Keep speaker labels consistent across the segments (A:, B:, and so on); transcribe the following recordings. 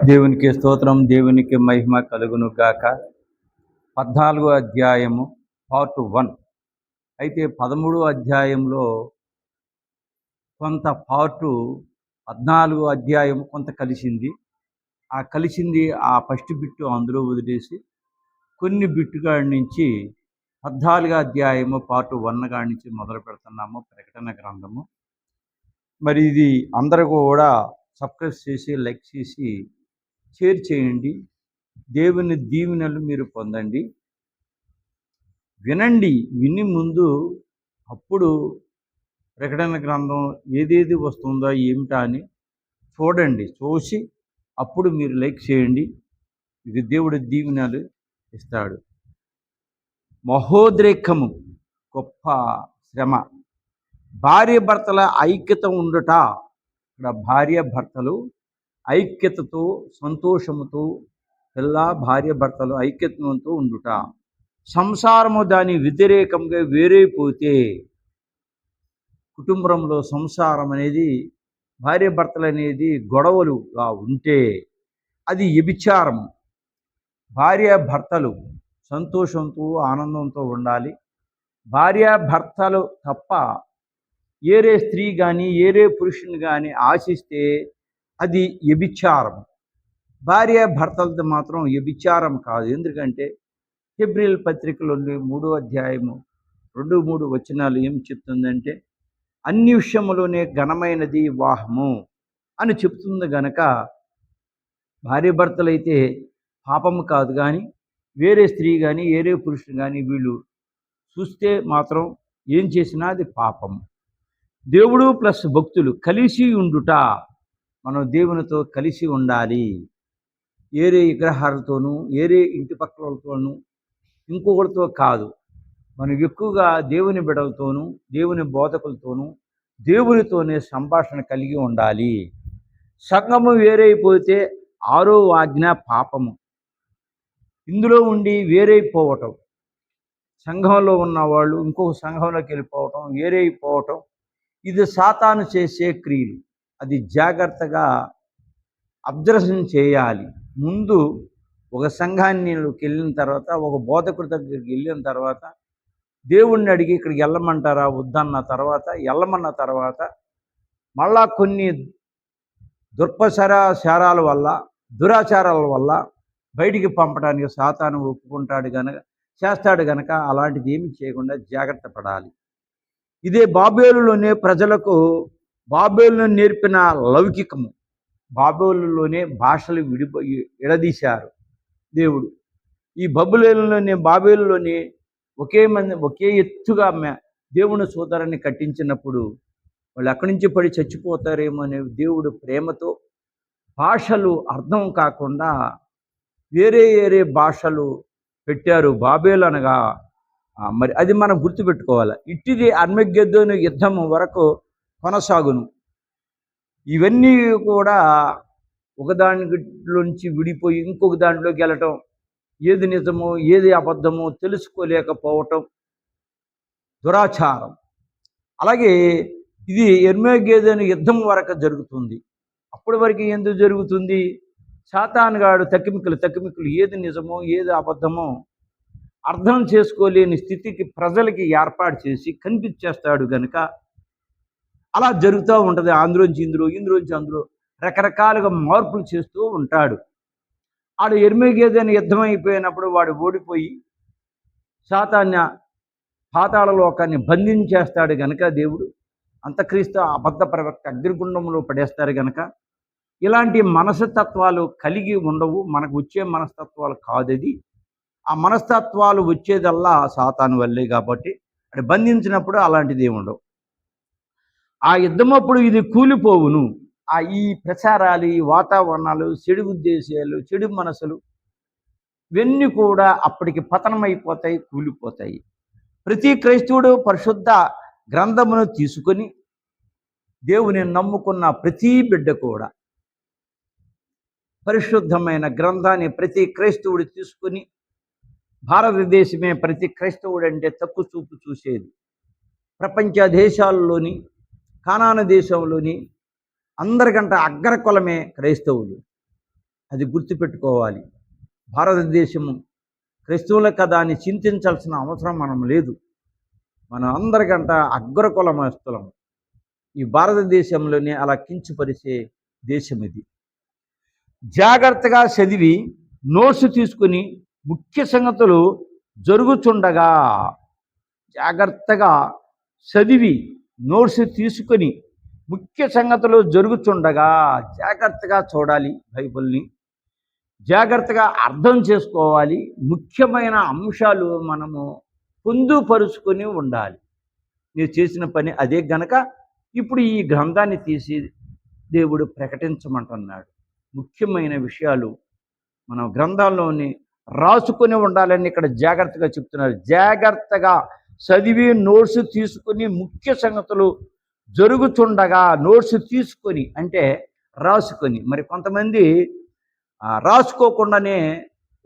A: దేవునికి స్తోత్రం, దేవునికి మహిమ కలుగును గాక. 14వ అధ్యాయము పార్ట్ 1. అయితే 13వ అధ్యాయంలో కొంత పార్టు 14వ అధ్యాయం కొంత కలిసింది. ఆ ఫస్ట్ బిట్టు అందులో వదిలేసి కొన్ని బిట్టు కాడి నుంచి 14వ అధ్యాయము పార్ట్ 1 కాడి నుంచి మొదలు పెడుతున్నాము. ప్రకటన గ్రంథము. మరి ఇది అందరూ కూడా సబ్స్క్రైబ్ చేసి లైక్ చేసి షేర్ చేయండి. దేవుని దీవెనలు మీరు పొందండి. వినండి, విని ముందు అప్పుడు ప్రకటన గ్రంథం ఏదేది వస్తుందో ఏమిటా అని చూడండి. చూసి అప్పుడు మీరు లైక్ చేయండి. ఇది దేవుడి దీవెనలు ఇస్తాడు. మహోద్రేకము, గొప్ప శ్రమ, భార్య భర్తల ఐక్యత ఉండుట. ఇక్కడ భార్య భర్తలు ఐక్యతతో, సంతోషముతో, భార్య భర్తలు ఐక్యతతో ఉండుట. సంసారము దాని వ్యతిరేకంగా వేరైపోతే, కుటుంబంలో సంసారం అనేది, భార్య భర్తలు అనేది గొడవలుగా ఉంటే అది వ్యభిచారము. భార్య భర్తలు సంతోషంతో, ఆనందంతో ఉండాలి. భార్య భర్తలు తప్ప ఏరే స్త్రీ కానీ ఏరే పురుషుని కానీ ఆశిస్తే అది వ్యభిచారం. భార్య భర్తలతో మాత్రం వ్యభిచారం కాదు. ఎందుకంటే హెబ్రీయుల పత్రికలోని 3వ అధ్యాయము 2-3 వచనాలు ఏం చెప్తుందంటే, అన్ని విషయములోనే ఘనమైనది వివాహము అని చెప్తుంది. గనక భార్య భర్తలైతే పాపము కాదు, కానీ వేరే స్త్రీ కానీ వేరే పురుషుడు కానీ వీళ్ళు చూస్తే మాత్రం ఏం చేసినా అది పాపము. దేవుడు ప్లస్ భక్తులు కలిసి ఉండుట. మనం దేవునితో కలిసి ఉండాలి. ఏరే విగ్రహాలతోనూ ఏరే ఇంటి పక్కలతోనూ ఇంకొకరితో కాదు. మనం ఎక్కువగా దేవుని బిడ్డలతోనూ దేవుని బోధకులతోనూ దేవునితోనే సంభాషణ కలిగి ఉండాలి. సంఘము వేరైపోతే 6వ ఆజ్ఞ పాపము. ఇందులో ఉండి వేరైపోవటం, సంఘంలో ఉన్నవాళ్ళు ఇంకొక సంఘంలోకి వెళ్ళిపోవటం, వేరైపోవటం, ఇది సాతాను చేసే క్రియలు. అది జాగ్రత్తగా అబ్జర్వేషన్ చేయాలి. ముందు ఒక సంఘానికి వెళ్ళిన తర్వాత, ఒక బోధకుడి దగ్గరికి వెళ్ళిన తర్వాత, దేవుణ్ణి అడిగి ఇక్కడికి వెళ్ళమంటారా వద్దన్న తర్వాత, వెళ్ళమన్న తర్వాత మళ్ళా కొన్ని దుర్పచారాల వల్ల, దురాచారాల వల్ల బయటికి పంపడానికి సాతాను ఒప్పుకుంటాడు చేస్తాడు గనక అలాంటిది ఏమి చేయకుండా జాగ్రత్త పడాలి. ఇదే బాబేలులోనే ప్రజలకు బాబేలును నేర్పిన లౌకికము. బాబేలులోనే భాషలు విడదీశారు దేవుడు. ఈ బాబేలులోనే ఒకే ఎత్తుగా దేవుని సోదరాన్ని కట్టించినప్పుడు వాళ్ళు ఎక్కడి నుంచి పడి చచ్చిపోతారేమో అనే దేవుడు ప్రేమతో భాషలు అర్థం కాకుండా వేరే భాషలు పెట్టారు. బాబేలు అనగా మరి అది మనం గుర్తుపెట్టుకోవాలి. ఇట్టిది అర్మగెద్దోను యుద్ధం వరకు కొనసాగును. ఇవన్నీ కూడా ఒకదానిలోంచి విడిపోయి ఇంకొక దాంట్లోకి వెళ్ళటం, ఏది నిజమో ఏది అబద్ధమో తెలుసుకోలేకపోవటం, దురాచారం. అలాగే ఇది అర్మగెద్దోను యుద్ధం వరకు జరుగుతుంది. అప్పటి వరకు ఎందుకు జరుగుతుంది? సాతానుగాడు తక్కిమిక్కులు ఏది నిజమో ఏది అబద్ధమో అర్థం చేసుకోలేని స్థితికి ప్రజలకి ఏర్పాటు చేసి కనిపించేస్తాడు. కనుక అలా జరుగుతూ ఉంటుంది. అందులోంచి ఇందులోంచి అందులో రకరకాలుగా మార్పులు చేస్తూ ఉంటాడు. ఆడు అర్మగెద్దోను యుద్ధం అయిపోయినప్పుడు వాడు ఓడిపోయి సాతాన్య పాతాళ లోకాన్ని బంధించేస్తాడు. గనక దేవుడు అంతక్రీస్తు అబద్ధ ప్రవక్త అగ్నిగుండంలో పడేస్తారు. గనక ఇలాంటి మనస్తత్వాలు కలిగి ఉండవు. మనకు వచ్చే మనస్తత్వాలు కాదది. ఆ మనస్తత్వాలు వచ్చేదల్లా సాతాను వల్లే. కాబట్టి అది బంధించినప్పుడు అలాంటిది ఏమి ఉండవు. ఆ యుద్ధమప్పుడు ఇది కూలిపోవును. ఈ ప్రచారాలు, ఈ వాతావరణాలు, చెడు ఉద్దేశాలు, చెడు మనసులు ఇవన్నీ కూడా అప్పటికి పతనమైపోతాయి, కూలిపోతాయి. ప్రతి క్రైస్తవుడు పరిశుద్ధ గ్రంథమును తీసుకొని దేవుని నమ్ముకున్న ప్రతి బిడ్డ కూడా పరిశుద్ధమైన గ్రంథాన్ని ప్రతి క్రైస్తవుడు తీసుకుని, భారతదేశమే ప్రతి క్రైస్తవుడు అంటే తక్కువ చూపు చూసేది. ప్రపంచ దేశాల్లోని, కానాను దేశంలోని అందరికంటే అగ్రకులమే క్రైస్తవులు. అది గుర్తుపెట్టుకోవాలి. భారతదేశము క్రైస్తవుల కదా అని చింతించాల్సిన అవసరం మనం లేదు. మనం అందరికంట అగ్రకులమస్తులం. ఈ భారతదేశంలోనే అలా కించపరిచే దేశం ఇది. జాగ్రత్తగా చదివి నోట్స్ తీసుకుని ముఖ్య సంగతులు జరుగుతుండగా, జాగ్రత్తగా చదివి నోట్స్ తీసుకొని ముఖ్య సంగతులు జరుగుతుండగా జాగ్రత్తగా చూడాలి. బైబిల్ని జాగ్రత్తగా అర్థం చేసుకోవాలి. ముఖ్యమైన అంశాలు మనము పొందుపరుచుకొని ఉండాలి. మీరు చేసిన పని అదే గనక ఇప్పుడు ఈ గ్రంథాన్ని తీసి దేవుడు ప్రకటించమంటున్నాడు. ముఖ్యమైన విషయాలు మనం గ్రంథాల్లోని రాసుకొని ఉండాలని ఇక్కడ జాగ్రత్తగా చెప్తున్నారు. జాగ్రత్తగా చదివి నోట్స్ తీసుకుని ముఖ్య సంగతులు జరుగుతుండగా, నోట్స్ తీసుకొని అంటే రాసుకొని. మరి కొంతమంది రాసుకోకుండానే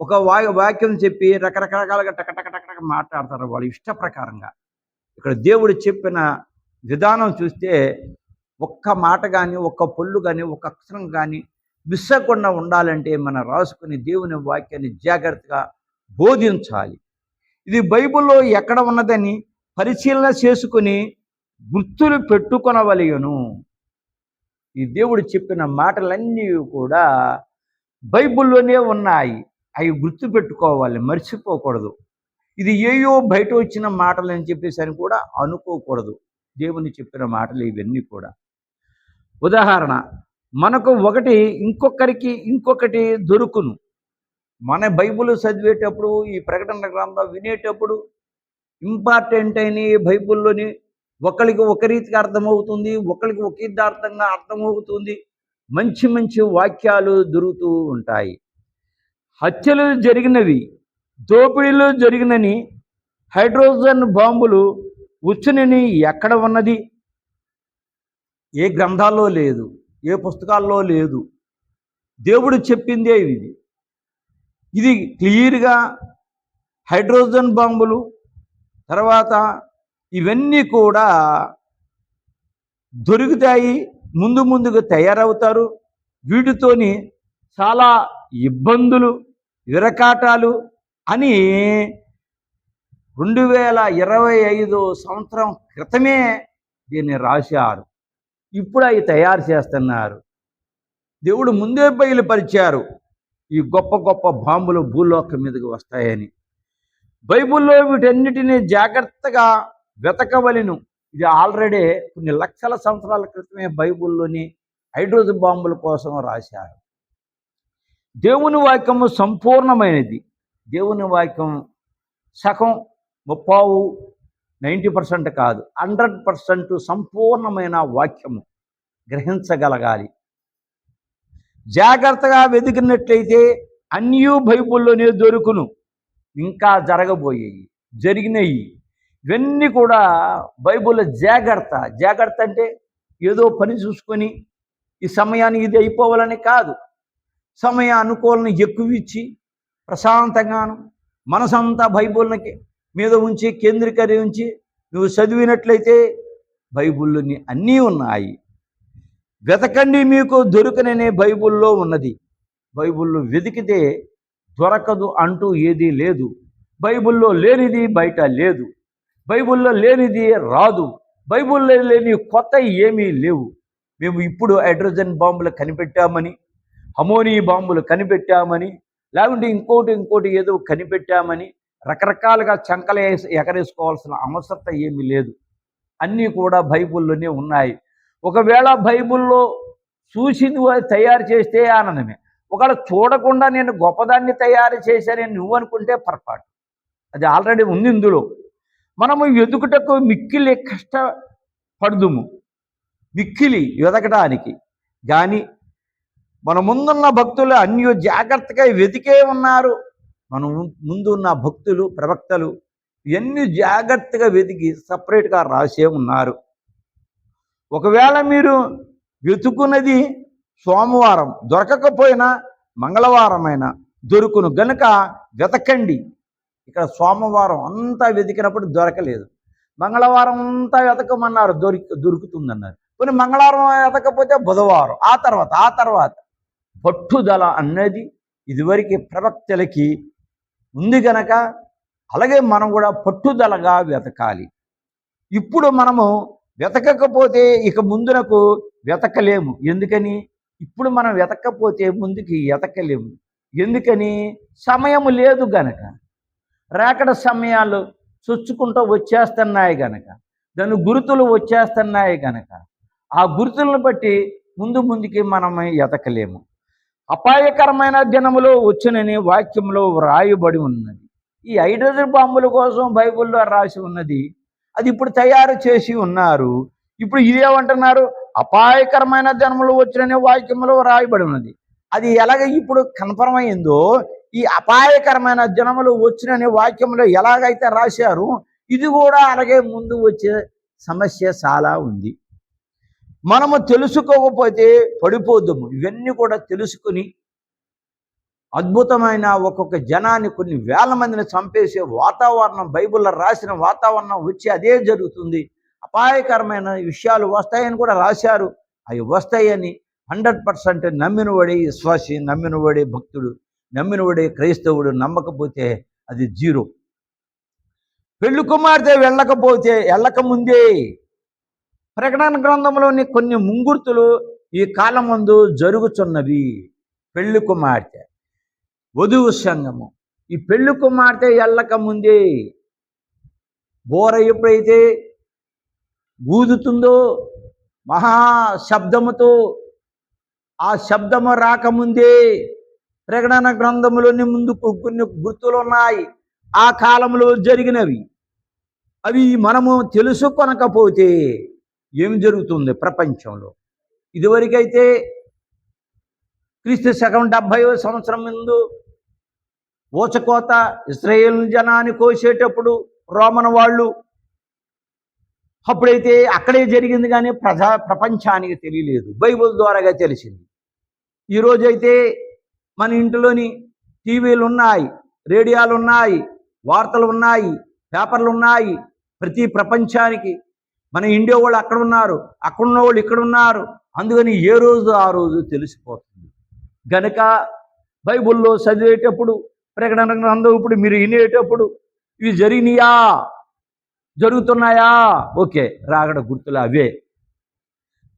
A: ఒక వాక్యం చెప్పి రకరకాలుగా టక మాట్లాడతారు వాళ్ళు ఇష్ట ప్రకారంగా. ఇక్కడ దేవుడు చెప్పిన విధానం చూస్తే ఒక్క మాట కానీ, ఒక్క పొల్లు కానీ, ఒక్క అక్షరం కానీ మిస్సకుండా ఉండాలంటే మనం రాసుకుని దేవుని వాక్యాన్ని జాగ్రత్తగా బోధించాలి. ఇది బైబిల్లో ఎక్కడ ఉన్నదని పరిశీలన చేసుకుని గుర్తులు పెట్టుకొనవలెను. ఈ దేవుడు చెప్పిన మాటలన్నీ కూడా బైబిల్లోనే ఉన్నాయి. అవి గుర్తు పెట్టుకోవాలి, మర్చిపోకూడదు. ఇది ఏయో బయట వచ్చిన మాటలు అని చెప్పేసి అని కూడా అనుకోకూడదు. దేవుని చెప్పిన మాటలు ఇవన్నీ కూడా. ఉదాహరణ, మనకు ఒకటి ఇంకొకరికి ఇంకొకటి దొరుకును. మన బైబిల్ చదివేటప్పుడు, ఈ ప్రకటన గ్రంథం వినేటప్పుడు ఇంపార్టెంట్ అయిన బైబిల్లోని ఒకరికి ఒక రీతిగా అర్థమవుతుంది, ఒకరికి ఒక అర్థంగా అర్థమవుతుంది. మంచి మంచి వాక్యాలు దొరుకుతూ ఉంటాయి. హత్యలు జరిగినవి, దోపిడీలు జరిగినని, హైడ్రోజన్ బాంబులు వచ్చునని ఎక్కడ ఉన్నది? ఏ గ్రంథాల్లో లేదు, ఏ పుస్తకాల్లో లేదు. దేవుడు చెప్పిందే ఇది. ఇది క్లియర్గా హైడ్రోజన్ బాంబులు తర్వాత ఇవన్నీ కూడా దొరుకుతాయి, ముందుగా తయారవుతారు. వీటితోని చాలా ఇబ్బందులు, విరకాటాలు అని 2025 సంవత్సరం క్రితమే దీన్ని రాశారు. ఇప్పుడు అవి తయారు చేస్తున్నారు. దేవుడు ముందే బయలుపరిచారు ఈ గొప్ప గొప్ప బాంబులు భూలోకం మీదకి వస్తాయని. బైబిల్లో వీటన్నిటినీ జాగ్రత్తగా వెతకవలెను. ఇది ఆల్రెడీ కొన్ని లక్షల సంవత్సరాల క్రితమే బైబిల్లోని హైడ్రోజన్ బాంబుల కోసం రాశారు. దేవుని వాక్యము సంపూర్ణమైనది. దేవుని వాక్యం సగం 90% కాదు, 100% సంపూర్ణమైన వాక్యము గ్రహించగలగాలి. జాగ్రత్తగా వెతికినట్లయితే అన్నీ బైబిల్లోనే దొరుకును. ఇంకా జరగబోయేవి, జరిగినవి ఇవన్నీ కూడా బైబిల్లో జాగ్రత్త అంటే ఏదో పని చూసుకొని ఈ సమయానికి ఇది అయిపోవాలని కాదు. సమయ అనుకూలను ఎక్కువ ఇచ్చి ప్రశాంతంగాను మనసంతా బైబిల్కి మీద ఉంచి కేంద్రీకరించి నువ్వు చదివినట్లయితే బైబిల్లోని అన్నీ ఉన్నాయి. వెతకండి మీకు దొరకననే బైబిల్లో ఉన్నది. బైబిల్లో వెతికితే దొరకదు అంటూ ఏదీ లేదు. బైబిల్లో లేనిది బయట లేదు, బైబిల్లో లేనిది రాదు, బైబిల్లో లేని కొత్త ఏమీ లేవు. మేము ఇప్పుడు హైడ్రోజన్ బాంబులు కనిపెట్టామని, అమోనీ బాంబులు కనిపెట్టామని, లేకుంటే ఇంకోటి ఏదో కనిపెట్టామని రకరకాలుగా చంకలు ఎగరేసుకోవాల్సిన అవసరం ఏమీ లేదు. అన్నీ కూడా బైబిల్లోనే ఉన్నాయి. ఒకవేళ బైబిల్లో చూసింది తయారు చేస్తే ఆనందమే. ఒకవేళ చూడకుండా నేను గొప్పదాన్ని తయారు చేశానని నువ్వు అనుకుంటే పొరపాటు. అది ఆల్రెడీ ఉంది ఇందులో. మనము వెతుకుటకు మిక్కిలి కష్టపడుదుము, మిక్కిలి వెతకడానికి. కానీ మన ముందున్న భక్తులు అన్ని జాగ్రత్తగా వెతికే ఉన్నారు. మనం ముందున్న భక్తులు, ప్రవక్తలు ఇవన్నీ జాగ్రత్తగా వెతికి సపరేట్గా రాసే ఉన్నారు. ఒకవేళ మీరు వెతుకున్నది సోమవారం దొరకకపోయినా మంగళవారమైనా దొరుకును గనుక వెతకండి. ఇక్కడ సోమవారం అంతా వెతికినప్పుడు దొరకలేదు, మంగళవారం అంతా వెతకమన్నారు, దొరుకుతుందన్నారు. కొన్ని మంగళవారం వెతకపోతే బుధవారం, ఆ తర్వాత పట్టుదల అన్నది ఇదివరకు ప్రవక్తలకి ఉంది గనక అలాగే మనం కూడా పట్టుదలగా వెతకాలి. ఇప్పుడు మనము వెతకకపోతే ఇక ముందునకు వెతకలేము. ఎందుకని? ఇప్పుడు మనం వెతకపోతే ముందుకి ఎతకలేము. ఎందుకని? సమయం లేదు గనక. రాకడ సమయాలు చొచ్చుకుంటూ వచ్చేస్తున్నాయి గనక, దాని గుర్తులు వచ్చేస్తున్నాయి గనక, ఆ గుర్తులను బట్టి ముందుకి మనం ఎతకలేము. అపాయకరమైన దినములో వచ్చునని వాక్యంలో వ్రాయబడి ఉన్నది. ఈ హైడ్రోజన్ బాంబుల కోసం బైబిల్లో రాసి ఉన్నది. అది ఇప్పుడు తయారు చేసి ఉన్నారు. ఇప్పుడు ఇదేమంటున్నారు? అపాయకరమైన దినములు వచ్చునని వాక్యంలో వ్రాయబడి ఉన్నది. అది ఎలాగ ఇప్పుడు కన్ఫర్మ్ అయిందో, ఈ అపాయకరమైన దినములు వచ్చినని వాక్యంలో ఎలాగైతే రాశారు, ఇది కూడా అలాగే ముందు వచ్చే సమస్య చాలా ఉంది. మనము తెలుసుకోకపోతే పడిపోద్దాము. ఇవన్నీ కూడా తెలుసుకుని అద్భుతమైన ఒక్కొక్క జనాన్ని, కొన్ని వేల మందిని చంపేసే వాతావరణం, బైబిల్లో రాసిన వాతావరణం వచ్చి అదే జరుగుతుంది. అపాయకరమైన విషయాలు వస్తాయని కూడా రాశారు. అవి వస్తాయని 100% నమ్మినవాడే విశ్వాసి, నమ్మినవాడే భక్తుడు, నమ్మినవాడే క్రైస్తవుడు. నమ్మకపోతే అది జీరో. పెళ్లి కుమార్తె వెళ్ళకముందే ప్రకటన గ్రంథంలోని కొన్ని ముంగుర్తులు ఈ కాలం ముందు జరుగుతున్నవి. పెళ్లి కుమార్తె, వధువు సంఘము. ఈ పెళ్లి కుమార్తె వెళ్ళకముందే బోర ఎప్పుడైతే ఊదుతుందో మహాశబ్దముతో, ఆ శబ్దము రాకముందే ప్రకటన గ్రంథంలోని ముందుకు కొన్ని గుర్తులు ఉన్నాయి, ఆ కాలంలో జరిగినవి. అవి మనము తెలుసుకొనకపోతే ఏం జరుగుతుంది ప్రపంచంలో? ఇదివరకైతే క్రీస్తు శకం 70వ సంవత్సరం ముందు ఊచకోత ఇశ్రాయేలు జనాన్ని కోసేటప్పుడు రోమన్ వాళ్ళు, అప్పుడైతే అక్కడే జరిగింది, కానీ ప్రపంచానికి తెలియలేదు. బైబిల్ ద్వారాగా తెలిసింది. ఈరోజైతే మన ఇంటిలోని టీవీలు ఉన్నాయి, రేడియోలు ఉన్నాయి, వార్తలు ఉన్నాయి, పేపర్లు ఉన్నాయి. ప్రతి ప్రపంచానికి మన ఇండియా వాళ్ళు అక్కడ ఉన్నారు, అక్కడున్న వాళ్ళు ఇక్కడ ఉన్నారు. అందుకని ఏ రోజు ఆ రోజు తెలిసిపోతుంది గనక బైబిల్లో చదివేటప్పుడు, ప్రకటన గ్రంథం ఇప్పుడు మీరు వినేటప్పుడు ఇవి జరిగినాయా, జరుగుతున్నాయా, ఓకే, రాగడ గుర్తులు అవే.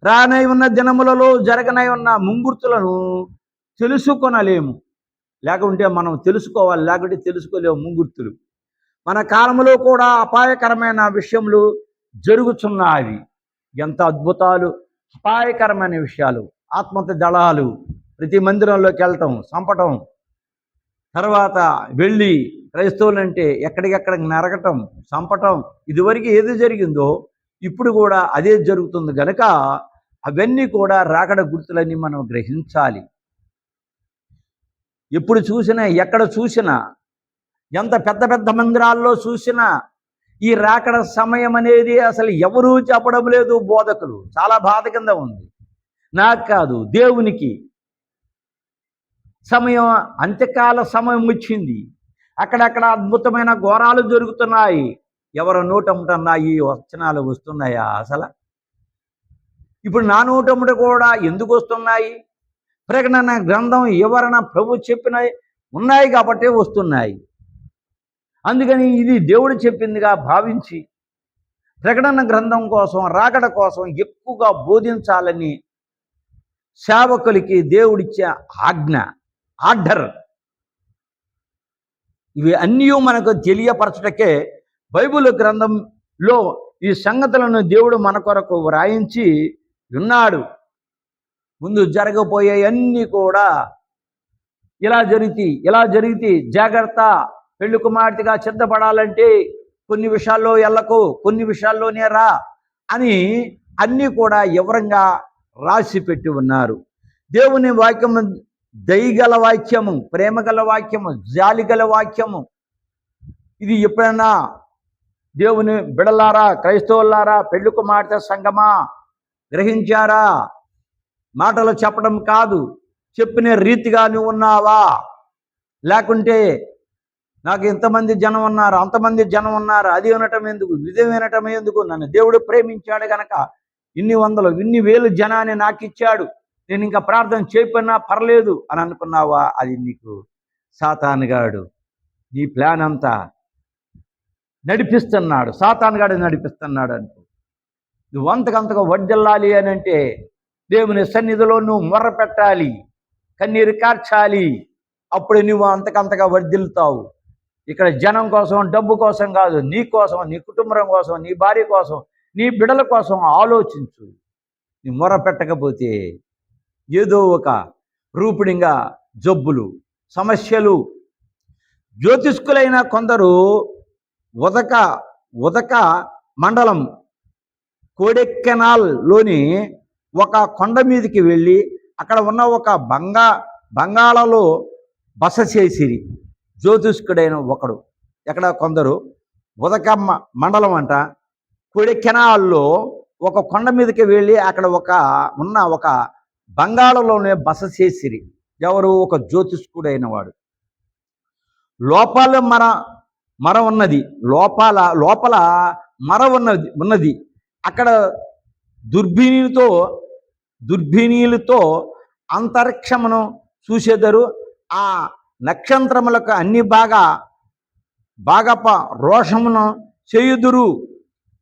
A: రానై ఉన్న దినములలో జరగనై ఉన్న ముంగుర్తులను తెలుసుకొనలేము. లేకుంటే మనం తెలుసుకోవాలి, లేకుంటే తెలుసుకోలేము ముంగుర్తులు. మన కాలంలో కూడా అపాయకరమైన విషయములు జరుగుతున్నాయి. ఎంత అద్భుతాలు! అపాయకరమైన విషయాలు, ఆత్మహత్య దళాలు, ప్రతి మందిరంలోకి వెళ్ళటం, చంపటం, తర్వాత వెళ్ళి క్రైస్తవులంటే ఎక్కడికెక్కడికి నరకటం, చంపటం. ఇదివరకు ఏది జరిగిందో ఇప్పుడు కూడా అదే జరుగుతుంది గనక అవన్నీ కూడా రాకడ గుర్తులన్నీ మనం గ్రహించాలి. ఎప్పుడు చూసినా, ఎక్కడ చూసినా, ఎంత పెద్ద పెద్ద మందిరాల్లో చూసినా ఈ రాకడ సమయం అనేది అసలు ఎవరూ చెప్పడం లేదు బోధకులు. చాలా బాధ కింద ఉంది. నాకు కాదు, దేవునికి. సమయం, అంత్యకాల సమయం వచ్చింది. అక్కడక్కడ అద్భుతమైన ఘోరాలు జరుగుతున్నాయి. ఎవరి నోటముటన్నా ఈ వచనాలు వస్తున్నాయా? అసలు ఇప్పుడు నా నోటముట కూడా ఎందుకు వస్తున్నాయి? ప్రకటన గ్రంథం వివరణ ప్రభు చెప్పిన ఉన్నాయి కాబట్టి వస్తున్నాయి. అందుకని ఇది దేవుడు చెప్పిందిగా భావించి ప్రకటన గ్రంథం కోసం, రాకడ కోసం ఎక్కువగా బోధించాలని సేవకులకి దేవుడిచ్చే ఆర్డర్. ఇవి అన్నీ మనకు తెలియపరచటకే బైబిల్ గ్రంథంలో ఈ సంగతులను దేవుడు మన కొరకు వ్రాయించి ఉన్నాడు. ముందు జరగబోయే అన్నీ కూడా ఇలా జరిగితే జాగ్రత్త. పెళ్లి కుమార్తెగా సిద్ధపడాలంటే కొన్ని విషయాల్లో వెళ్ళకు, కొన్ని విషయాల్లోనే రా అని అన్నీ కూడా వివరంగా రాసి పెట్టి ఉన్నారు. దేవుని వాక్యము దయగల వాక్యము, ప్రేమగల వాక్యము, జాలిగల వాక్యము. ఇది ఎప్పుడైనా దేవుని బిడలారా, క్రైస్తవులారా, పెళ్లి కుమార్తె సంగమా గ్రహించారా? మాటలు చెప్పడం కాదు, చెప్పిన రీతిగా నువ్వు ఉన్నావా? లేకుంటే నాకు ఇంతమంది జనం ఉన్నారు, అంతమంది జనం ఉన్నారు, అది వినటం ఎందుకు, ఇది వినటం ఎందుకు? నన్ను దేవుడు ప్రేమించాడు గనక ఇన్ని వందలు, ఇన్ని వేలు జనాన్ని నాకు ఇచ్చాడు. నేను ఇంకా ప్రార్థన చేయకపోయినా పర్లేదు అని అనుకున్నావా? అది నీకు సాతానుగాడు నీ ప్లాన్ అంతా నడిపిస్తున్నాడు. సాతానుగాడు నడిపిస్తున్నాడు అనుకో. నువ్వు అంతకంతగా వర్ధిల్లాలి అని అంటే దేవుని సన్నిధిలో నువ్వు మొర్ర పెట్టాలి, కన్నీరు కార్చాలి. అప్పుడు నువ్వు అంతకంతగా వర్ధిల్లుతావు. ఇక్కడ జనం కోసం, డబ్బు కోసం కాదు, నీ కోసం, నీ కుటుంబం కోసం, నీ భార్య కోసం, నీ బిడ్డల కోసం ఆలోచించు. నీ మొర్ర పెట్టకపోతే ఏదో ఒక రూపిణిగా జబ్బులు, సమస్యలు. జ్యోతిష్కులైన కొందరు ఉదక మండలం కోడెక్కెనాల్లోని ఒక కొండ మీదకి వెళ్ళి అక్కడ ఉన్న ఒక బంగాళలో బస చేసిరి. జ్యోతిష్కుడైన ఒకడు ఎక్కడ కొందరు ఉదక మండలం అంట కోడెక్కెనాల్లో ఒక కొండ మీదకి వెళ్ళి అక్కడ ఉన్న ఒక బంగాళలోనే బస చేసిరి. ఎవరు? ఒక జ్యోతిష్కుడైన వాడు. లోపల మర ఉన్నది, లోపల మర ఉన్నది. అక్కడ దుర్భినీలతో అంతరిక్షమును చూసేదరు. ఆ నక్షత్రములకు అన్ని బాగా రోషమును చేయుదురు.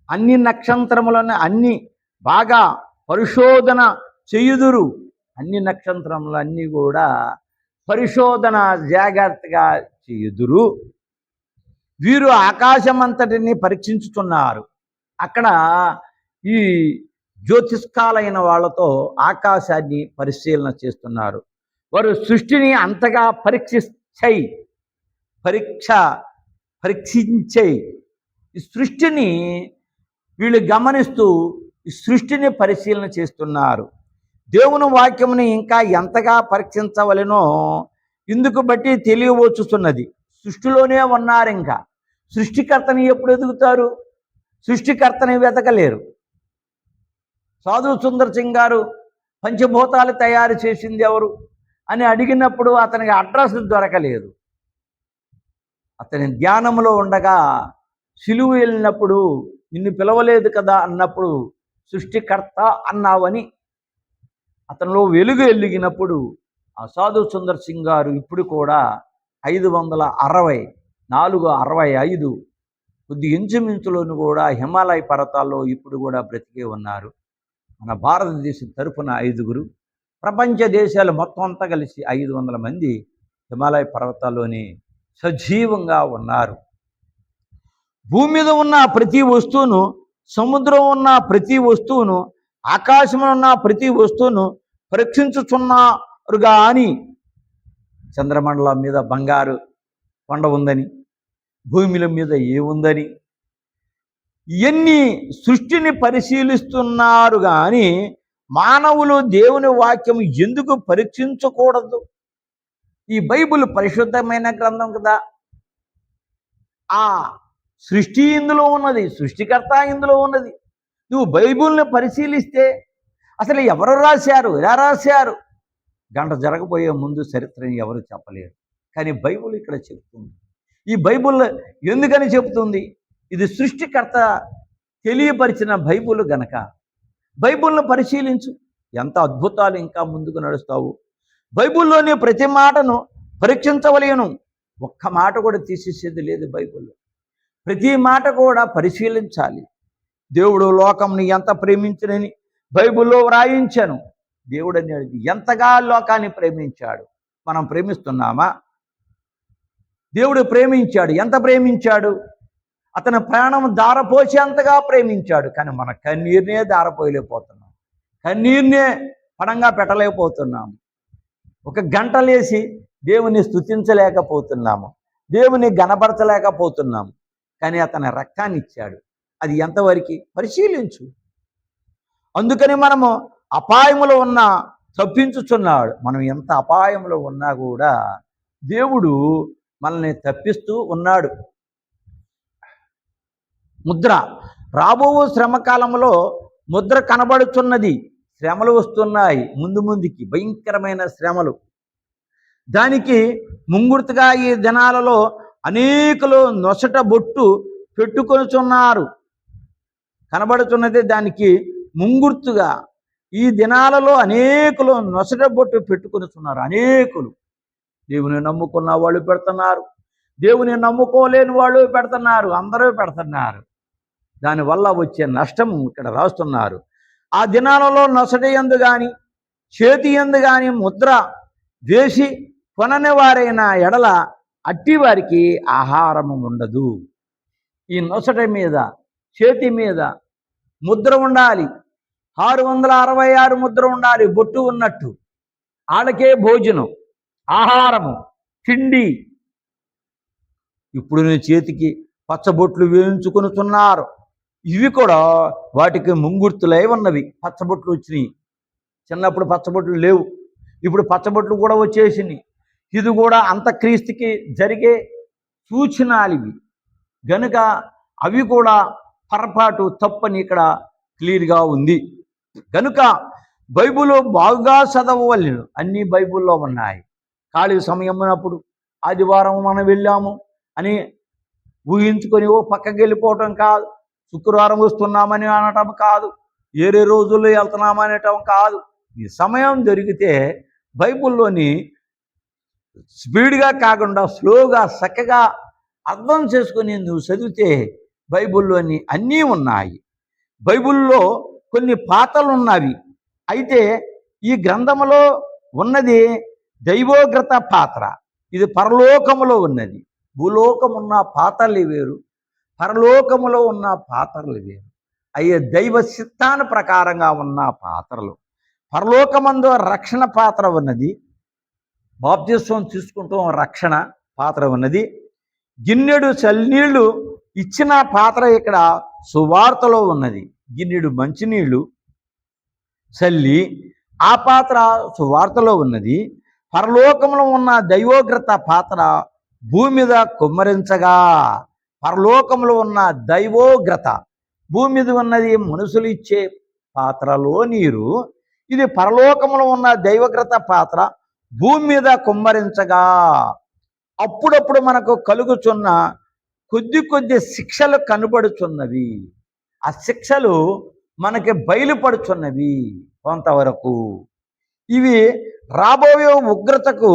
A: అన్ని నక్షత్రములను అన్ని బాగా పరిశోధన చేయుదురు. అన్ని నక్షత్రములు అన్నీ కూడా పరిశోధన జాగ్రత్తగా చేయుదురు. వీరు ఆకాశమంతటిని పరీక్షించుతున్నారు. అక్కడ ఈ జ్యోతిష్కాలైన వాళ్ళతో ఆకాశాన్ని పరిశీలన చేస్తున్నారు. వారు సృష్టిని అంతగా పరీక్షించే ఈ సృష్టిని వీళ్ళు గమనిస్తూ ఈ సృష్టిని పరిశీలన చేస్తున్నారు. దేవుని వాక్యముని ఇంకా ఎంతగా పరీక్షించవలెనో ఇందుకు బట్టి తెలియవచ్చుతున్నది. సృష్టిలోనే ఉన్నారు. ఇంకా సృష్టికర్తని ఎప్పుడు ఎదుగుతారు? సృష్టికర్తని వెతకలేరు. సాధు సుందర్ సింగ్ గారు పంచభూతాలు తయారు చేసింది ఎవరు అని అడిగినప్పుడు అతనికి అడ్రస్ దొరకలేదు. అతని ధ్యానంలో ఉండగా సిలువు వెళ్ళినప్పుడు నిన్ను పిలవలేదు కదా అన్నప్పుడు సృష్టికర్త అన్నావని అతనిలో వెలుగు వెలిగినప్పుడు ఆ సాధు సుందర్ సింగ్ గారు ఇప్పుడు కూడా 565 కొద్ది ఇంచుమించులోను కూడా హిమాలయ పర్వతాల్లో ఇప్పుడు కూడా బ్రతికే ఉన్నారు. మన భారతదేశం తరఫున 5, ప్రపంచ దేశాలు మొత్తం అంతా కలిసి 500 మంది హిమాలయ పర్వతాల్లోని సజీవంగా ఉన్నారు. భూమి మీద ఉన్న ప్రతి వస్తువును, సముద్రం ఉన్న ప్రతి వస్తువును, ఆకాశంలో ఉన్న ప్రతి వస్తువును పరీక్షించుచున్నారుగా అని చంద్రమండలం మీద బంగారు కొండ ఉందని, భూమిల మీద ఏముందని ఇవన్నీ సృష్టిని పరిశీలిస్తున్నారు. కానీ మానవులు దేవుని వాక్యం ఎందుకు పరీక్షించకూడదు? ఈ బైబిల్ పరిశుద్ధమైన గ్రంథం కదా. ఆ సృష్టి ఇందులో ఉన్నది, సృష్టికర్త ఇందులో ఉన్నది. నువ్వు బైబిల్ని పరిశీలిస్తే అసలు ఎవరు రాశారు, ఎలా రాశారు? గంట జరగబోయే ముందు చరిత్రని ఎవరు చెప్పలేరు. కానీ బైబిల్ ఇక్కడ చెప్తుంది. ఈ బైబిల్ ఎందుకని చెప్తుంది? ఇది సృష్టికర్త తెలియపరిచిన బైబిల్ గనక బైబిల్ను పరిశీలించు. ఎంత అద్భుతాలు ఇంకా ముందుకు నడుస్తావు. బైబిల్లోని ప్రతి మాటను పరీక్షించవలేను. ఒక్క మాట కూడా తీసేసేది లేదు. బైబిల్లో ప్రతి మాట కూడా పరిశీలించాలి. దేవుడు లోకంని ఎంత ప్రేమించనని బైబిల్లో వ్రాయించాను. దేవుడు అనేది ఎంతగా లోకాన్ని ప్రేమించాడు. మనం ప్రేమిస్తున్నామా? దేవుడు ప్రేమించాడు. ఎంత ప్రేమించాడు? అతని ప్రాణం దారపోసేంతగా ప్రేమించాడు. కానీ మన కన్నీరునే దారపోయలేకపోతున్నాం, కన్నీరునే పణంగా పెట్టలేకపోతున్నాము. ఒక గంట లేసి దేవుని స్తుతించలేకపోతున్నాము, దేవుని గణపరచలేకపోతున్నాము. కానీ అతని రక్తాన్ని ఇచ్చాడు. అది ఎంతవరకు పరిశీలించు. అందుకని మనము అపాయములో ఉన్నా తప్పించుచున్నాడు. మనం ఎంత అపాయంలో ఉన్నా కూడా దేవుడు మనల్ని తప్పిస్తూ ఉన్నాడు. ముద్ర రాబో శ్రమకాలంలో ముద్ర కనబడుచున్నది. శ్రమలు వస్తున్నాయి, ముందుకి భయంకరమైన శ్రమలు. దానికి ముంగుర్తుగా ఈ దినాలలో అనేకులు నొసట బొట్టు పెట్టుకొనుచున్నారు. కనబడుతున్నది దానికి ముంగుర్తుగా. ఈ దినాలలో అనేకులు నొసట బొట్టు పెట్టుకొనిస్తున్నారు. అనేకులు దేవుని నమ్ముకున్న వాళ్ళు పెడుతున్నారు, దేవుని నమ్ముకోలేని వాళ్ళు పెడుతున్నారు, అందరూ పెడుతున్నారు. దానివల్ల వచ్చే నష్టము ఇక్కడ రాస్తున్నారు. ఆ దినాలలో నొసటి యందు గాని చేతి యందు గాని ముద్ర వేసి కొనని వారైన ఎడల అట్టి వారికి ఆహారము ఉండదు. ఈ నొసటి మీద చేతి మీద ముద్ర ఉండాలి. 666 ముద్ర ఉండాలి, బొట్టు ఉన్నట్టు. వాళ్ళకే భోజనం, ఆహారము, తిండి. ఇప్పుడు నీ చేతికి పచ్చబొట్లు వేయించుకొనుతున్నారు. ఇవి కూడా వాటికి ముంగుర్తులై ఉన్నవి. పచ్చబొట్లు వచ్చినాయి. చిన్నప్పుడు పచ్చబొట్లు లేవు, ఇప్పుడు పచ్చబొట్లు కూడా వచ్చేసినాయి. ఇది కూడా అంతక్రీస్తుకి జరిగే సూచనలు ఇవి గనుక అవి కూడా పొరపాటు, తప్పని ఇక్కడ క్లియర్గా ఉంది. కనుక బైబిల్ బాగా చదవవలెను. అన్నీ బైబిల్లో ఉన్నాయి. ఖాళీ సమయం ఉన్నప్పుడు ఆదివారం మనం వెళ్ళాము అని ఊహించుకొని ఓ పక్కకి వెళ్ళిపోవటం కాదు, శుక్రవారం వస్తున్నామని అనటం కాదు, ఏరే రోజుల్లో వెళ్తున్నామనటం కాదు. ఈ సమయం దొరికితే బైబిల్లోని స్పీడ్గా కాకుండా స్లోగా చక్కగా అర్థం చేసుకొని నువ్వు చదివితే బైబిల్లోని అన్నీ ఉన్నాయి. బైబిల్లో కొన్ని పాత్రలు ఉన్నవి. అయితే ఈ గ్రంథములో ఉన్నది దైవోగ్రత పాత్ర. ఇది పరలోకములో ఉన్నది. భూలోకమున్న పాత్రలు వేరు, పరలోకములో ఉన్న పాత్రలు వేరు. అయ్యే దైవ సిద్ధాన ప్రకారంగా ఉన్న పాత్రలు. పరలోకమందు రక్షణ పాత్ర ఉన్నది, బాప్తిస్వం తీసుకుంటాం రక్షణ పాత్ర ఉన్నది. గిన్నెడు చల్లనీళ్ళు ఇచ్చిన పాత్ర ఇక్కడ సువార్తలో ఉన్నది. గిన్నెడు మంచినీళ్ళు చల్లి ఆ పాత్ర సువార్తలో ఉన్నది. పరలోకంలో ఉన్న దైవోగ్రత పాత్ర భూమి మీద కుమ్మరించగా, పరలోకంలో ఉన్న దైవోగ్రత భూమి మీద ఉన్నది మనుషులు ఇచ్చే పాత్రలో నీరు. ఇది పరలోకంలో ఉన్న దైవగ్రత పాత్ర భూమి మీద కుమ్మరించగా అప్పుడప్పుడు మనకు కలుగుచున్న కొద్ది కొద్ది శిక్షలు కనబడుచున్నవి. ఆ శిక్షలు మనకి బయలుపడుచున్నవి కొంతవరకు. ఇవి రాబోయే ఉగ్రతకు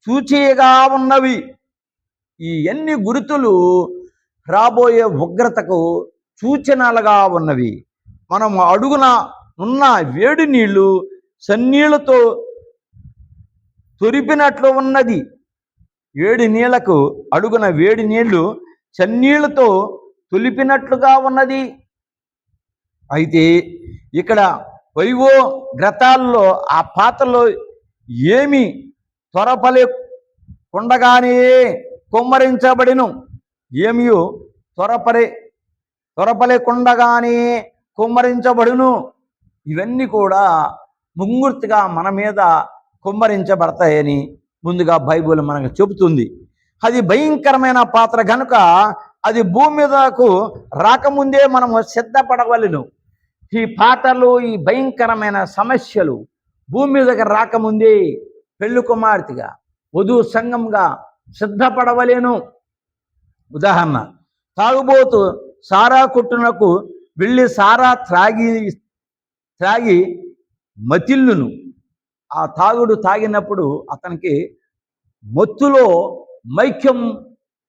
A: సూచికగా ఉన్నవి. ఈ ఎన్ని గుర్తులు రాబోయే ఉగ్రతకు సూచనలుగా ఉన్నవి. మనం అడుగున ఉన్న వేడి నీళ్లు సన్నీళ్లతో తొరిపినట్లు ఉన్నది. వేడి నీళ్లకు అడుగున వేడి నీళ్లు చన్నీళ్లతో తొలిపినట్లుగా ఉన్నది. అయితే ఇక్కడ వైవో గ్రతాల్లో ఆ పాత్రలో ఏమి త్వరపలేకుండగానే కుమ్మరించబడిను, ఏమి త్వరపలేకుండగానే కుమ్మరించబడును. ఇవన్నీ కూడా ముంగుర్తిగా మన మీద కుమ్మరించబడతాయని ముందుగా బైబిల్ మనకు చెబుతుంది. అది భయంకరమైన పాత్ర కనుక అది భూమి మీదకు రాకముందే మనము సిద్ధపడవలెను. ఈ పాత్రలు, ఈ భయంకరమైన సమస్యలు భూమి మీదకి రాకముందే పెళ్లి కుమార్తెగా వధువు సంఘంగా సిద్ధపడవలేను. ఉదాహరణ, తాగుబోతు సారా కొట్టునకు వెళ్ళి సారా త్రాగి మతిల్లును. ఆ తాగుడు తాగినప్పుడు అతనికి మత్తులో మైక్యం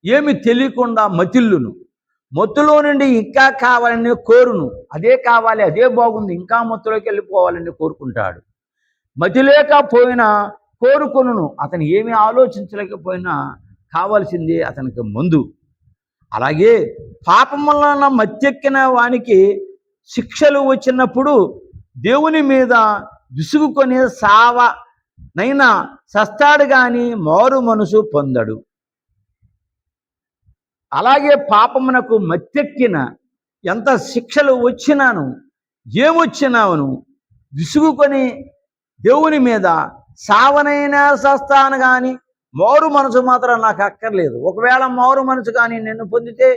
A: ఏమి తెలియకుండా మతిల్లును. మత్తులో నుండి ఇంకా కావాలని కోరును. అదే కావాలి, అదే బాగుంది, ఇంకా మత్తులోకి వెళ్ళిపోవాలని కోరుకుంటాడు. మతి లేకపోయినా కోరుకొనును. అతను ఏమి ఆలోచించలేకపోయినా కావాల్సిందే అతనికి ముందు. అలాగే పాపం వలన మత్తెక్కిన వానికి శిక్షలు వచ్చినప్పుడు దేవుని మీద విసుగుకొని సావనైనా సస్తాడు కానీ మారు మనసు పొందడు. అలాగే పాపమునకు మత్తెక్కిన ఎంత శిక్షలు వచ్చినాను ఏమొచ్చినావును విసుగుకొని దేవుని మీద సావనైనా సస్తాను కానీ మారు మనసు మాత్రం నాకు అక్కర్లేదు. ఒకవేళ మారు మనసు కానీ నిన్ను పొందితే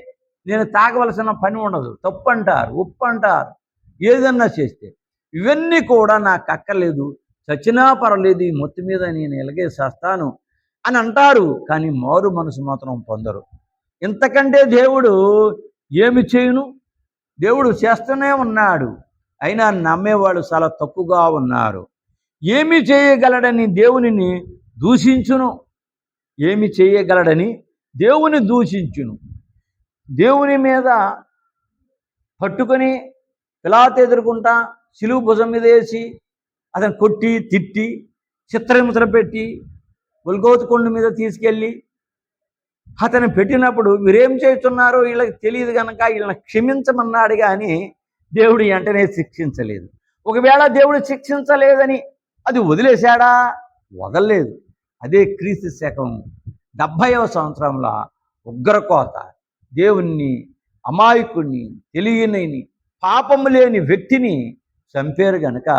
A: నేను తాగవలసిన పని ఉండదు. తప్పు అంటారు, ఉప్పు అంటారు, ఏదన్నా చేస్తే ఇవన్నీ కూడా నాకు అక్కర్లేదు, చచ్చినా పర్వాలేదు, ఈ మొత్తం మీద నేను ఎలాగే చేస్తాను అని అంటారు. కానీ మారు మనసు మాత్రం పొందరు. ఇంతకంటే దేవుడు ఏమి చేయును? దేవుడు చేస్తూనే ఉన్నాడు. అయినా నమ్మేవాళ్ళు చాలా తక్కువగా ఉన్నారు. ఏమి చేయగలడని దేవునిని దూషించును, ఏమి చేయగలడని దేవుని దూషించును. దేవుని మీద పట్టుకొని పిలాతు ఎదుర్కొంటా సిలువు భుజం మీద వేసి అతను కొట్టి తిట్టి చిత్రహింసలు పెట్టి గొల్గోతు కొండ మీద తీసుకెళ్ళి అతను పెట్టినప్పుడు వీరేం చేస్తున్నారు వీళ్ళకి తెలియదు కనుక వీళ్ళని క్షమించమన్నాడు, కానీ దేవుడు వెంటనే శిక్షించలేదు. ఒకవేళ దేవుడు శిక్షించలేదని అది వదిలేశాడా? వదలలేదు. అదే క్రీస్తు శకం 70వ సంవత్సరంలో ఉగ్రకోత దేవుణ్ణి, అమాయకుణ్ణి, తెలియని పాపము లేని వ్యక్తిని చంపారు కనుక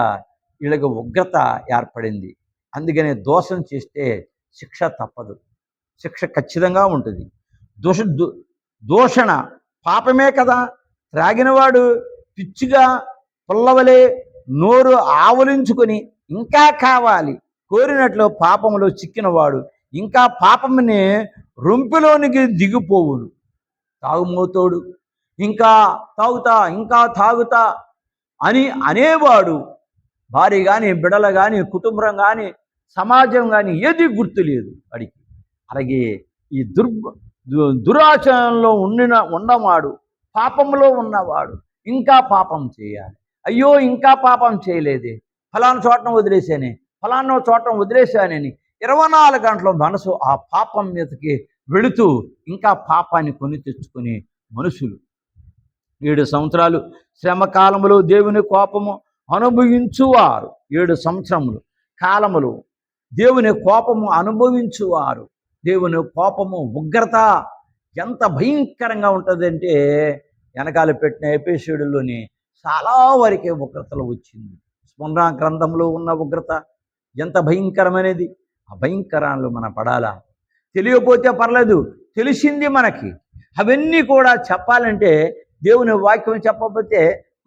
A: వీళ్ళకి ఉగ్రత ఏర్పడింది. అందుకనే దోషం చేస్తే శిక్ష తప్పదు, శిక్ష ఖచ్చితంగా ఉంటుంది. దూషణ పాపమే కదా. త్రాగినవాడు పిచ్చిగా పుల్లవలే నోరు ఆవలించుకొని ఇంకా కావాలి కోరినట్లు పాపములో చిక్కినవాడు ఇంకా పాపముని రొంపిలోనికి దిగిపోవును. తాగుమోతోడు ఇంకా తాగుతా అని అనేవాడు భార్య కానీ, బిడలు కానీ, కుటుంబం కానీ, సమాజం కానీ ఏది గుర్తులేదు వాడికి. అలాగే ఈ దురాచరణలో ఉన్నవాడు, పాపంలో ఉన్నవాడు ఇంకా పాపం చేయాలి. అయ్యో ఇంకా పాపం చేయలేదే, ఫలానా చోటను వదిలేశానే, ఫలానా చోటను వదిలేశానని 24 గంటల మనసు ఆ పాపం మీదకి వెళుతూ ఇంకా పాపాన్ని కొని తెచ్చుకునే మనుషులు. 7 సంవత్సరాలు శ్రమ కాలములో దేవుని కోపము అనుభవించువారు, 7 సంవత్సరములు కాలములు దేవుని కోపము అనుభవించువారు. దేవుని కోపము ఉగ్రత ఎంత భయంకరంగా ఉంటుందంటే వెనకాల పెట్టిన ఎపిసోడ్లోని చాలా వరకే ఉగ్రతలు వచ్చింది. స్మరణ గ్రంథంలో ఉన్న ఉగ్రత ఎంత భయంకరమైనది. ఆ భయంకరాలు మనం పడాలా? తెలియకపోతే పర్లేదు, తెలిసింది మనకి. అవన్నీ కూడా చెప్పాలంటే దేవుని వాక్యం చెప్పకపోతే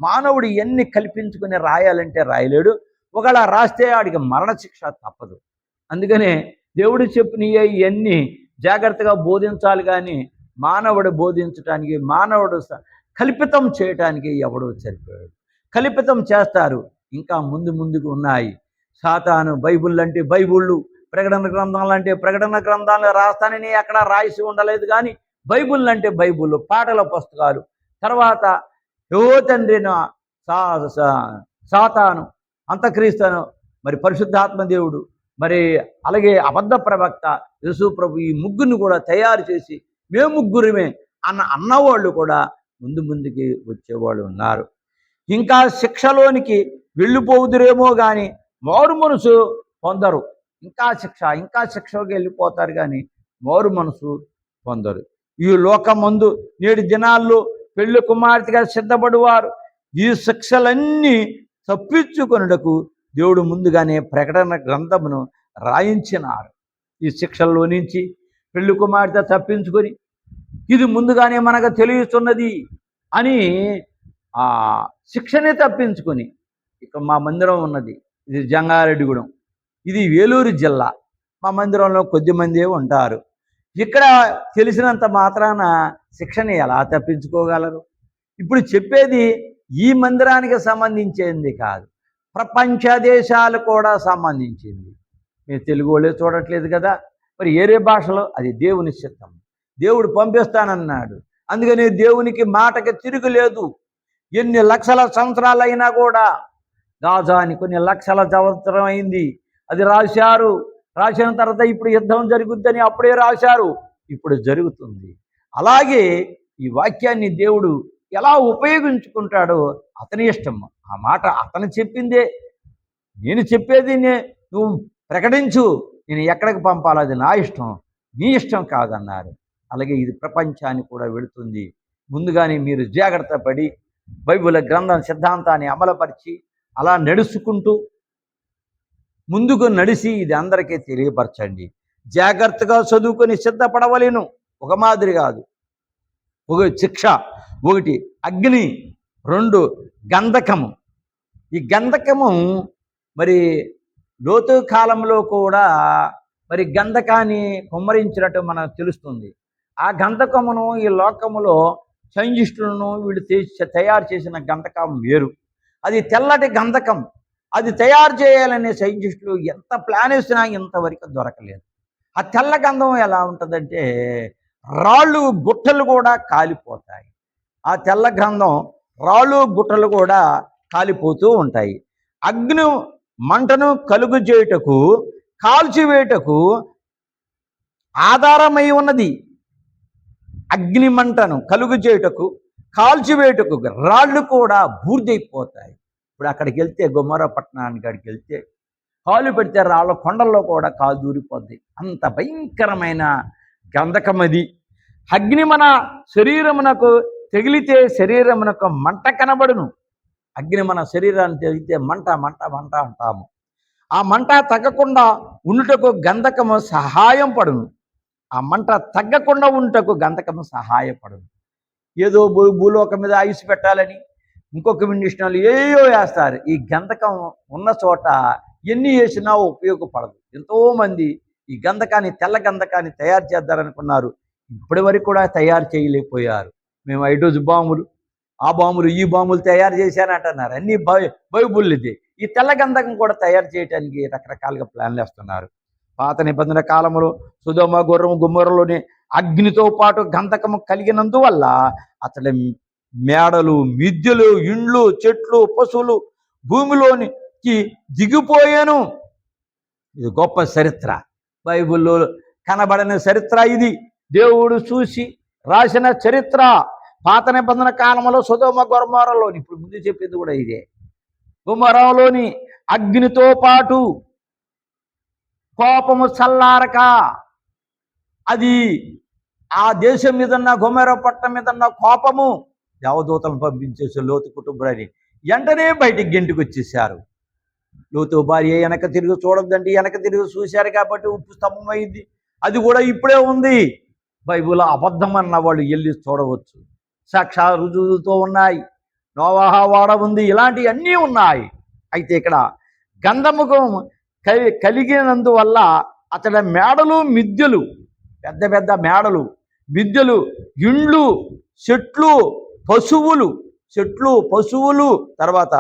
A: మానవుడు ఎన్ని కల్పించుకుని రాయాలంటే రాయలేడు. ఒకవేళ రాస్తే ఆడికి మరణశిక్ష తప్పదు. అందుకనే దేవుడు చెప్పిన ఇవన్నీ జాగ్రత్తగా బోధించాలి, కానీ మానవుడు బోధించడానికి, మానవుడు కల్పితం చేయటానికి ఎవడో సరిపోయాడు. కల్పితం చేస్తారు. ఇంకా ముందుకు ఉన్నాయి. సాతాను బైబుల్ అంటే బైబుళ్ళు, ప్రకటన గ్రంథాలు అంటే ప్రకటన గ్రంథాలు రాస్తానని ఎక్కడ రాసి ఉండలేదు, కానీ బైబుల్ అంటే బైబుల్, పాటల పుస్తకాలు. తర్వాత యో తండ్రిన సాతాను, అంతక్రీస్తును, మరి పరిశుద్ధాత్మ దేవుడు, మరి అలాగే అబద్ధ ప్రవక్త యేసు ప్రభు, ఈ ముగ్గురిని కూడా తయారు చేసి మేము ముగ్గురమే అన్నవాళ్ళు కూడా ముందుకి వచ్చేవాళ్ళు ఉన్నారు. ఇంకా శిక్షలోనికి వెళ్ళిపోదురేమో కానీ మారు మనసు పొందరు. ఇంకా శిక్షలోకి వెళ్ళిపోతారు, కానీ మారు మనసు పొందరు. ఈ లోకమందు నేటి దినాల్లో పెళ్లి కుమార్తెగా సిద్ధపడువారు ఈ శిక్షలన్నీ తప్పించుకొనుటకు దేవుడు ముందుగానే ప్రకటన గ్రంథమును రాయించినారు. ఈ శిక్షల్లో నుంచి పెళ్లి కుమార్తె తప్పించుకొని ఇది ముందుగానే మనకు తెలియచున్నది అని ఆ శిక్షనే తప్పించుకొని, ఇక మా మందిరం ఉన్నది, ఇది జంగారెడ్డిగూడెం, ఇది వేలూరు జిల్లా. మా మందిరంలో కొద్దిమందే ఉంటారు. ఇక్కడ తెలిసినంత మాత్రాన శిక్షని ఎలా తప్పించుకోగలరు? ఇప్పుడు చెప్పేది ఈ మందిరానికి సంబంధించింది కాదు, ప్రపంచ దేశాలు కూడా సంబంధించింది. మీరు తెలుగు వాళ్ళే చూడట్లేదు కదా, మరి ఏరే భాషలో అది దేవుని చిత్తం. దేవుడు పంపిస్తానన్నాడు. అందుకని దేవునికి మాటకి తిరుగులేదు. ఎన్ని లక్షల సంవత్సరాలైనా కూడా, గాజాని కొన్ని లక్షల సంవత్సరం అయింది, అది రాశారు. రాసిన తర్వాత ఇప్పుడు యుద్ధం జరుగుద్దని అప్పుడే రాశారు, ఇప్పుడు జరుగుతుంది. అలాగే ఈ వాక్యాన్ని దేవుడు ఎలా ఉపయోగించుకుంటాడో అతని ఇష్టం. ఆ మాట అతను చెప్పిందే, నేను చెప్పేది నువ్వు ప్రకటించు, నేను ఎక్కడికి పంపాలో అది నా ఇష్టం, నీ ఇష్టం కాదన్నారు. అలాగే ఇది ప్రపంచానికి కూడా వెళుతుంది. ముందుగానే మీరు జాగ్రత్త పడి బైబిల్ గ్రంథం సిద్ధాంతాన్ని అమలుపరిచి అలా నడుచుకుంటూ ముందుకు నడిచి ఇది అందరికీ తెలియపరచండి. జాగ్రత్తగా చదువుకొని సిద్ధపడవలేను. ఒక మాదిరి కాదు. ఒక శిక్ష, ఒకటి అగ్ని, 2 గంధకము. ఈ గంధకము మరి లోతు కాలంలో కూడా మరి గంధకాన్ని కుమ్మరించినట్టు మనకు తెలుస్తుంది. ఆ గంధకమును ఈ లోకములో సైంటిస్టులను వీళ్ళు తయారు చేసిన గంధకం వేరు. అది తెల్లటి గంధకం. అది తయారు చేయాలనే సైంటిస్టులు ఎంత ప్లాన్ వేసినా ఇంతవరకు దొరకలేదు. ఆ తెల్ల గంధం ఎలా ఉంటుందంటే రాళ్ళు గుట్టలు కూడా కాలిపోతాయి. ఆ తెల్ల గంధం రాళ్ళు గుట్టలు కూడా కాలిపోతూ ఉంటాయి. అగ్ని మంటను కలుగు చేయుటకు కాల్చివేయుటకు ఆధారమై ఉన్నది. అగ్ని మంటను కలుగు చేయుటకు కాల్చివేయుటకు రాళ్ళు కూడా బూర్దైపోతాయి. ఇప్పుడు అక్కడికి వెళ్తే గొమొర్రా పట్టణానికి అక్కడికి వెళ్తే కాలు పెడితే రాళ్ళ కొండల్లో కూడా కాలు దూరిపోద్ది. అంత భయంకరమైన గంధకం అది. అగ్ని మన శరీరమునకు తగిలితే శరీరమునకు మంట కనబడును. అగ్ని మన శరీరాన్ని తగిలితే మంట మంట మంట అంటాము. ఆ మంట తగ్గకుండా ఉండుటకు గంధకము సహాయం పడును. ఆ మంట తగ్గకుండా ఉంటకు గంధకము సహాయపడదు. ఏదో భూలోకం మీద ఐస్ పెట్టాలని ఇంకొక విండిషనాలు ఏయో వేస్తారు. ఈ గంధకం ఉన్న చోట ఎన్ని వేసినా ఉపయోగపడదు. ఎంతోమంది ఈ గంధకాన్ని తెల్ల గంధకాన్ని తయారు చేద్దారనుకున్నారు. ఇప్పటి వరకు కూడా తయారు చేయలేకపోయారు. మేము 5 బాంబులు ఆ బాంబులు ఈ బాంబులు తయారు చేశానంటున్నారు. అన్నీ బైబుల్ ఇది. ఈ తెల్ల గంధకం కూడా తయారు చేయడానికి రకరకాలుగా ప్లాన్లు వేస్తున్నారు. పాత నిబంధన కాలంలో సొదొమ గొమొర్రాలోని అగ్నితో పాటు గంధకము కలిగినందువల్ల అతడి మేడలు, మిద్దెలు, ఇండ్లు, చెట్లు, పశువులు భూమిలోనికి దిగిపోయాను. ఇది గొప్ప చరిత్ర. బైబిల్లో కనబడిన చరిత్ర ఇది. దేవుడు చూసి రాసిన చరిత్ర. పాత నిబంధన కాలంలో సొదొమ గొమొర్రాలోని, ఇప్పుడు ముందు చెప్పింది కూడా ఇదే, గొమొర్రాలోని అగ్నితో పాటు కోపము చల్లారక అది ఆ దేశం మీదన్న గొమొర్రా పట్టణం మీదన్న కోపము దేవదూతలను పంపించేసి లోతు కుటుంబాన్ని వెంటనే బయటికి గెంటుకు వచ్చేసారు. లోతు భార్య వెనక తిరిగి చూడొద్దంటే వెనక తిరిగి చూశారు కాబట్టి ఉప్పు స్తంభం అయింది. అది కూడా ఇప్పుడే ఉంది. బైబిల్ అబద్ధం అన్న వాళ్ళు వెళ్ళి చూడవచ్చు. సాక్షా రుజువులతో ఉన్నాయి. నోవాహ వాడ ఉంది. ఇలాంటివన్నీ ఉన్నాయి. అయితే ఇక్కడ గంధముఖం కలిగినందువల్ల అతడి మేడలు, మిద్దెలు, పెద్ద పెద్ద మేడలు, మిద్దెలు, ఇండ్లు, చెట్లు, పశువులు తర్వాత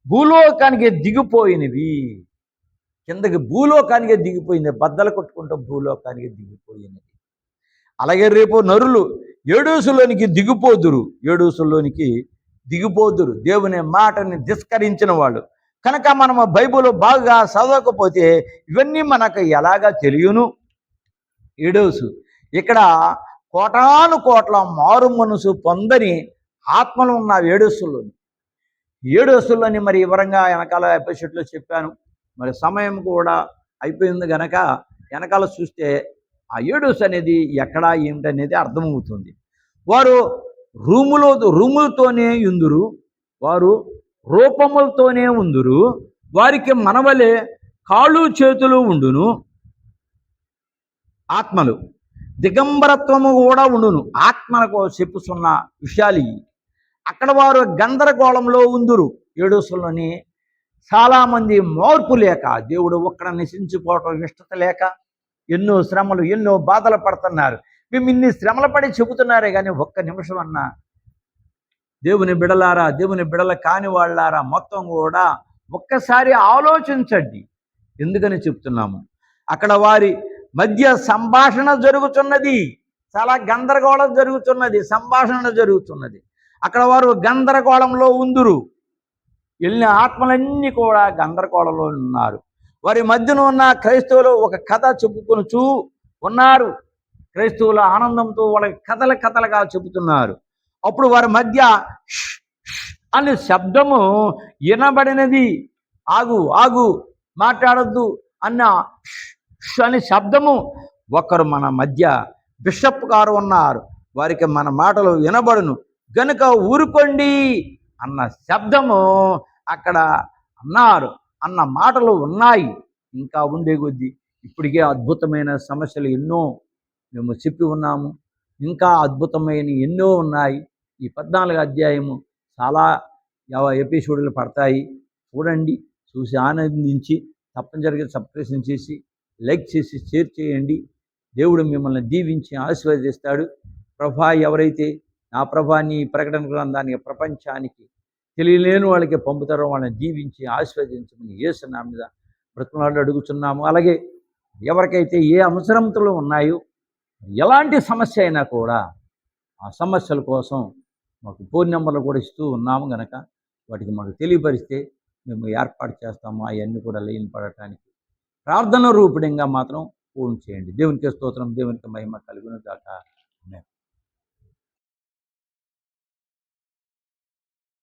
A: భూలోకానికి దిగిపోయినవి. కిందకి భూలోకానికి దిగిపోయింది. బద్దలు కొట్టుకుంటూ భూలోకానికి దిగిపోయినవి. అలాగే రేపు నరులు ఏడూసులోనికి దిగిపోదురు. దేవుని మాటని తిరస్కరించిన వాళ్ళు కనుక మనము బైబిల్ బాగా చదవకపోతే ఇవన్నీ మనకు ఎలాగా తెలియను. ఏడూసు ఇక్కడ కోటాను కోట్ల మారు మనసు పొందని ఆత్మలు ఉన్న ఏడూసుల్లోని మరి వివరంగా వెనకాల ఎపిసోడ్లో చెప్పాను. మరి సమయం కూడా అయిపోయింది కనుక వెనకాల చూస్తే ఆ ఏడూసు అనేది ఎక్కడా ఏమిటనేది అర్థమవుతుంది. వారు రూములతోనే ఉందురు, వారు రూపములతోనే ఉందురు, వారికి మనవలే కాళ్ళు చేతులు ఉండును, ఆత్మలు దిగంబరత్వము కూడా ఉండును. ఆత్మలకు చెప్పుతున్న విషయాలు ఇవి. అక్కడ వారు గందరగోళంలో ఉందురు. ఏడూసులోని చాలామంది మార్పు లేక, దేవుడు ఒక్కడ నశించిపోవటం ఇష్టత లేక ఎన్నో శ్రమలు, ఎన్నో బాధలు పడుతున్నారు. మేము ఇన్ని శ్రమలు పడి చెబుతున్నారే కానీ ఒక్క నిమిషం అన్నా దేవుని బిడలారా, దేవుని బిడల కాని వాళ్ళారా మొత్తం కూడా ఒక్కసారి ఆలోచించండి. ఎందుకని చెప్తున్నాము? అక్కడ వారి మధ్య సంభాషణ జరుగుతున్నది. చాలా గందరగోళం జరుగుతున్నది, సంభాషణ జరుగుతున్నది. అక్కడ వారు గందరగోళంలో ఉందురు. వెళ్ళిన ఆత్మలన్నీ కూడా గందరగోళంలో ఉన్నారు. వారి మధ్యన ఉన్న క్రైస్తవులు ఒక కథ చెప్పుకొనుచూ ఉన్నారు. క్రైస్తవుల ఆనందంతో వాళ్ళకి కథలుగా చెబుతున్నారు. అప్పుడు వారి మధ్య అనే శబ్దము వినబడినది. ఆగు మాట్లాడద్దు అన్న అనే శబ్దము. ఒకరు మన మధ్య బిషప్ గారు ఉన్నారు, వారికి మన మాటలు వినబడును గనుక ఊరుకోండి అన్న శబ్దము అక్కడ అన్నారు అన్న మాటలు ఉన్నాయి. ఇంకా ఉండే కొద్దీ ఇప్పటికే అద్భుతమైన సమస్యలు ఎన్నో మేము చెప్పి ఉన్నాము. ఇంకా అద్భుతమైన ఎన్నో ఉన్నాయి. ఈ 14వ అధ్యాయము చాలా ఎపిసోడ్లు పడతాయి. చూడండి, చూసి ఆనందించి తప్పనిసరిగా సబ్స్క్రిప్షన్ చేసి లైక్ చేసి షేర్ చేయండి. దేవుడు మిమ్మల్ని దీవించి ఆశీర్వదిస్తాడు. ప్రభా ఎవరైతే నా ప్రభాని ప్రకటన గ్రంథాన్ని ప్రపంచానికి తెలియలేని వాళ్ళకి పంపుతారో వాళ్ళని దీవించి ఆశీర్వదించమని యేసు నామమున మీద బ్రతిమలాడి అడుగుచున్నాము. అలాగే ఎవరికైతే ఏ అవసరతలు ఉన్నాయో, ఎలాంటి సమస్య అయినా కూడా ఆ సమస్యల కోసం మాకు ఫోన్ నెంబర్లు కూడా ఇస్తూ ఉన్నాము గనక వాటికి మాకు తెలియపరిస్తే మేము ఏర్పాటు చేస్తాము. అవన్నీ కూడా లైన్ పడటానికి ప్రార్థన రూపంగా మాత్రం ఫోన్ చేయండి. దేవునికి స్తోత్రం, దేవునికి మహిమ కలుగును గాక. ఆమేన్.